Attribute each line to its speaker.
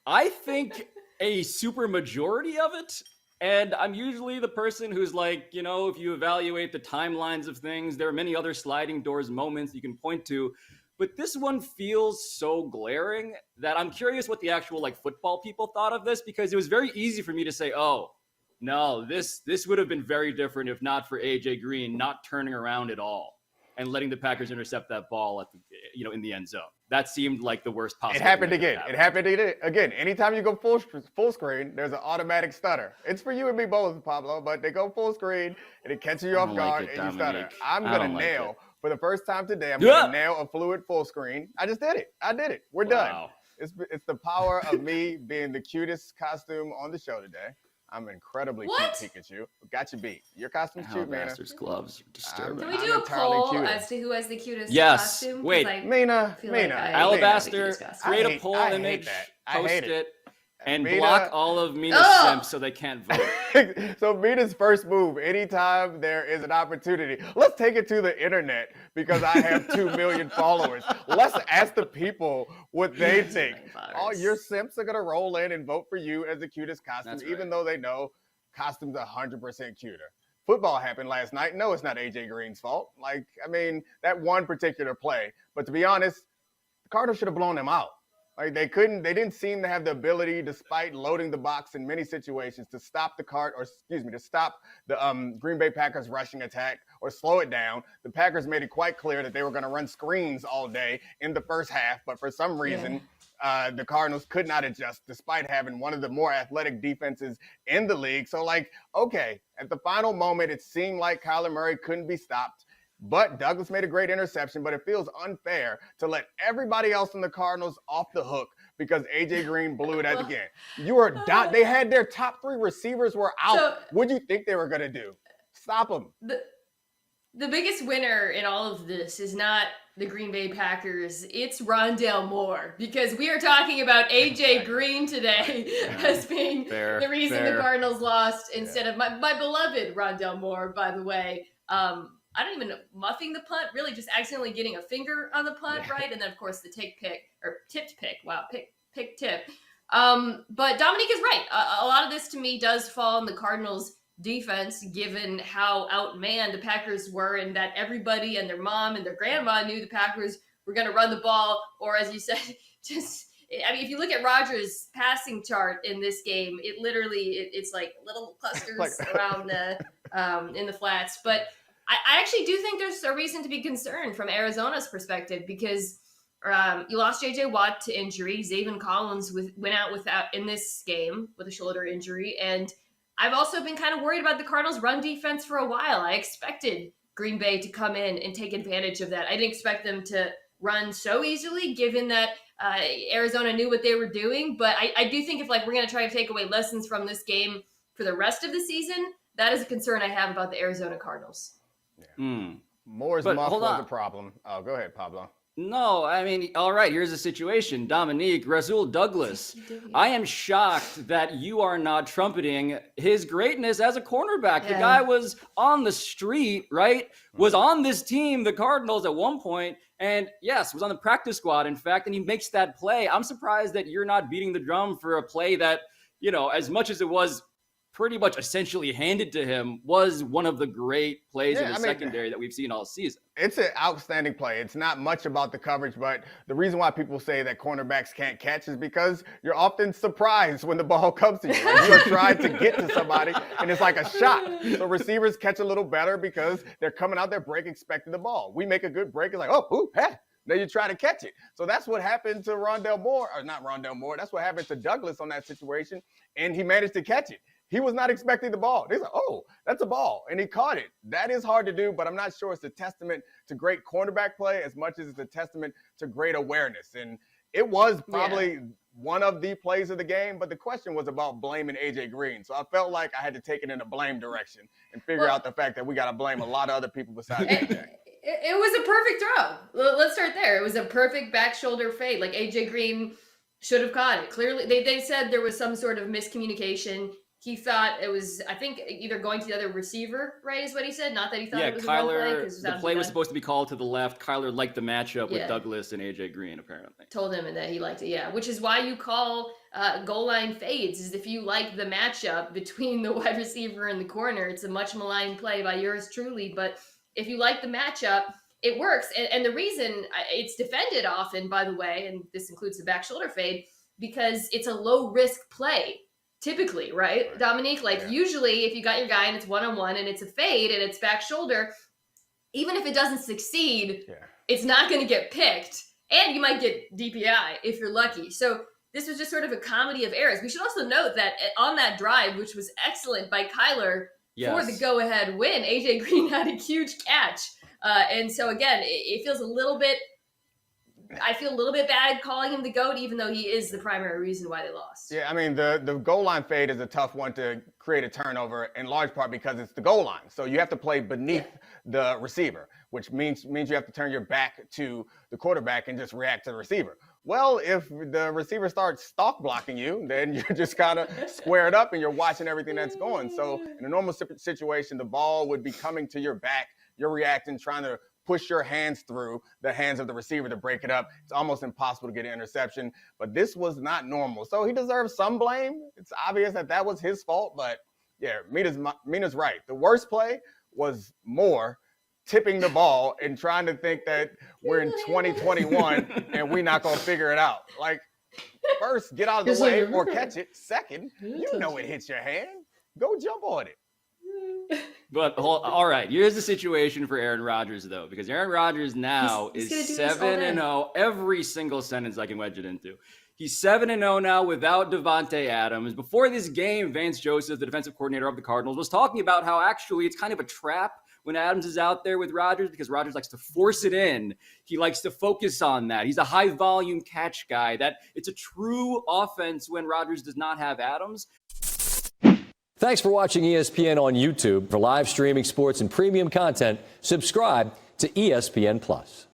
Speaker 1: I think a super majority of it. And I'm usually the person who's like, if you evaluate the timelines of things, there are many other sliding doors moments you can point to. But this one feels so glaring that I'm curious what the actual like football people thought of this, because it was very easy for me to say, oh, no, this would have been very different if not for AJ Green not turning around at all and letting the Packers intercept that ball at the, in the end zone. That seemed like the worst possible.
Speaker 2: It happened again. It happened again. Anytime you go full screen, there's an automatic stutter. It's for you and me both, Pablo, but they go full screen and it catches you off guard and you stutter. I'm going to nail, for the first time today, I'm going to nail a fluid full screen. I just did it. I did it. We're done. It's the power of me being the cutest costume on the show today. I'm incredibly cute, Pikachu. Got you beat. Your costume's cute, Mina.
Speaker 1: Alabaster's gloves are disturbing.
Speaker 3: Can we do a poll as to who has the cutest costume?
Speaker 1: Yes. Wait.
Speaker 2: Mina.
Speaker 1: Alabaster, create a poll image, post it, and block all of Mina's simps so they can't vote.
Speaker 2: So Mina's first move, anytime there is an opportunity, let's take it to the internet because I have 2 million followers. Let's ask the people what they think. All your simps are going to roll in and vote for you as the cutest costume, even though they know costumes are 100% cuter. Football happened last night. No, it's not AJ Green's fault. That one particular play. But to be honest, the Cardinals should have blown them out. They didn't seem to have the ability, despite loading the box in many situations, to stop to stop the Green Bay Packers rushing attack or slow it down. The Packers made it quite clear that they were going to run screens all day in the first half, but for some reason, the Cardinals could not adjust, despite having one of the more athletic defenses in the league. So, at the final moment, it seemed like Kyler Murray couldn't be stopped. But Douglas made a great interception, but it feels unfair to let everybody else in the Cardinals off the hook because A.J. Green blew it at the game. They had their top 3 receivers were out. So, what do you think they were going to do? Stop them.
Speaker 3: The biggest winner in all of this is not the Green Bay Packers. It's Rondale Moore, because we are talking about A.J. Green today as being the reason the Cardinals lost instead of my beloved Rondale Moore, by the way. I don't even know, muffing the punt, really just accidentally getting a finger on the punt, right? And then, of course, the tipped pick. Wow, pick tip. But Domonique is right. A lot of this, to me, does fall on the Cardinals' defense, given how outmanned the Packers were, and that everybody and their mom and their grandma knew the Packers were going to run the ball, or as you said, if you look at Rodgers' passing chart in this game, it's like little clusters around in the flats. But I actually do think there's a reason to be concerned from Arizona's perspective, because you lost J.J. Watt to injury. Zaven Collins went out in this game with a shoulder injury. And I've also been kind of worried about the Cardinals' run defense for a while. I expected Green Bay to come in and take advantage of that. I didn't expect them to run so easily, given that Arizona knew what they were doing. But I do think if we're going to try to take away lessons from this game for the rest of the season, that is a concern I have about the Arizona Cardinals.
Speaker 2: Yeah. Moore's muff was a problem. Oh, go ahead, Pablo.
Speaker 1: No, all right, here's the situation. Domonique, Rasul Douglas, I am shocked that you are not trumpeting his greatness as a cornerback. The guy was on the street, right? Was on this team, the Cardinals, at one point, and yes, was on the practice squad, in fact, and he makes that play. I'm surprised that you're not beating the drum for a play that, as much as it was pretty much essentially handed to him, was one of the great plays in the secondary that we've seen all season.
Speaker 2: It's an outstanding play. It's not much about the coverage, but the reason why people say that cornerbacks can't catch is because you're often surprised when the ball comes to you. And you are trying to get to somebody, and it's like a shot. So receivers catch a little better because they're coming out there break expecting the ball. We make a good break. It's like, now you try to catch it. So that's what happened to Rondale Moore, or not Rondale Moore. That's what happened to Douglas on that situation, and he managed to catch it. He was not expecting the ball. He's like, that's a ball. And he caught it. That is hard to do, but I'm not sure it's a testament to great cornerback play as much as it's a testament to great awareness. And it was probably one of the plays of the game, but the question was about blaming A.J. Green. So I felt like I had to take it in a blame direction and figure out the fact that we got to blame a lot of other people besides A.J.
Speaker 3: It was a perfect throw. Let's start there. It was a perfect back shoulder fade. A.J. Green should have caught it. Clearly, they said there was some sort of miscommunication he thought it was, I think, either going to the other receiver, right, is what he said. Not that he thought it was
Speaker 1: Kyler,
Speaker 3: a run play.
Speaker 1: the play was supposed to be called to the left. Kyler liked the matchup with Douglas and AJ Green, apparently.
Speaker 3: Told him that he liked it, which is why you call goal line fades, is if you like the matchup between the wide receiver and the corner. It's a much maligned play by yours truly, but if you like the matchup, it works. And the reason it's defended often, by the way, and this includes the back shoulder fade, because it's a low risk play. Typically, right, Domonique? Like usually if you got your guy and it's one-on-one and it's a fade and it's back shoulder, even if it doesn't succeed, it's not going to get picked. And you might get DPI if you're lucky. So this was just sort of a comedy of errors. We should also note that on that drive, which was excellent by Kyler for the go-ahead win, AJ Green had a huge catch. And so again, it feels a little bit, I feel a little bit bad calling him the GOAT, even though he is the primary reason why they lost.
Speaker 2: Yeah, I mean, the goal line fade is a tough one to create a turnover, in large part because it's the goal line. So you have to play beneath the receiver, which means you have to turn your back to the quarterback and just react to the receiver. Well, if the receiver starts stalk blocking you, then you're just kind of squared up and you're watching everything that's going. So in a normal situation, the ball would be coming to your back. You're reacting, trying to push your hands through the hands of the receiver to break it up. It's almost impossible to get an interception, but this was not normal. So he deserves some blame. It's obvious that was his fault, but yeah, Mina's right. The worst play was more tipping the ball and trying to think that we're in 2021 and we're not going to figure it out. Like, first, get out of the way or catch it. Second, you know it hits your hand. Go jump on it.
Speaker 1: But all right, here's the situation for Aaron Rodgers, though, because Aaron Rodgers now is 7-0. Every single sentence I can wedge it into. He's 7-0 now without Davante Adams. Before this game, Vance Joseph, the defensive coordinator of the Cardinals, was talking about how actually it's kind of a trap when Adams is out there with Rodgers because Rodgers likes to force it in. He likes to focus on that. He's a high-volume catch guy. That it's a true offense when Rodgers does not have Adams.
Speaker 4: Thanks for watching ESPN on YouTube. For live streaming sports and premium content, subscribe to ESPN+.